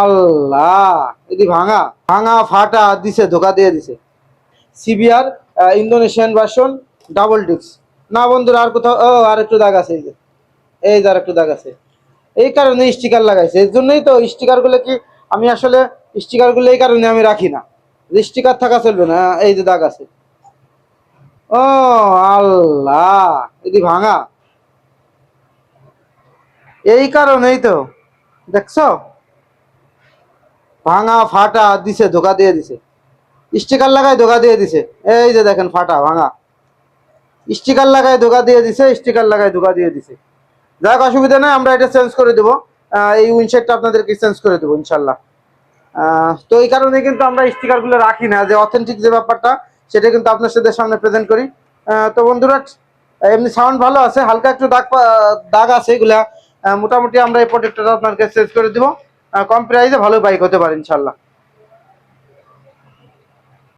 আল্লাহ, এদি ভাঙা ভাঙা ফাটা দিছে, ধোকা দিয়ে দিছে। CBR Indonesian version double disc. না বন্ধুরা, আর কোথাও আর একটু দাগ আছে, এই যে আর একটু দাগ আছে। এই কারণে স্টিকার লাগাইছে, এর জন্যই তো স্টিকার গুলো কি আমি আসলে স্টিকার গুলো এই কারণে আমি রাখি না, স্টিকার থাকা চলবে না। এই যে দাগ আছে। ও আল্লাহ, এদি ভাঙা, এই কারণেই তো দেখছো, ভাঙা ফাটা দিছে, ধোকা দিয়ে দিছে। স্টিকার লাগাই ধোকা দিয়ে দিছে। এই যে দেখেন ফাটা ভাঙা, স্টিকার লাগাই ধোকা দিয়ে দিছে, স্টিকার লাগাই ধোকা দিয়ে দিছে। যাক, অসুবিধা নেই, আমরা এটা চেঞ্জ করে দেবো। এই উইন্ডশেডটা আপনাদেরকে চেঞ্জ করে দেবো ইনশাল্লাহ। তো এই কারণে কিন্তু আমরা স্টিকার গুলো রাখি না, যে অথেন্টিক যে ব্যাপারটা সেটা কিন্তু আপনার সাথে সামনে প্রেজেন্ট করি। তো বন্ধুরা, এমনি সাউন্ড ভালো আছে, হালকা একটু দাগ আছে, এগুলা মোটামুটি আমরা এই প্রোডাক্টটা আপনাকে চেঞ্জ করে দিব। কম প্রাইসে ভালো বাইক হতে পারে ইনশাল্লাহ।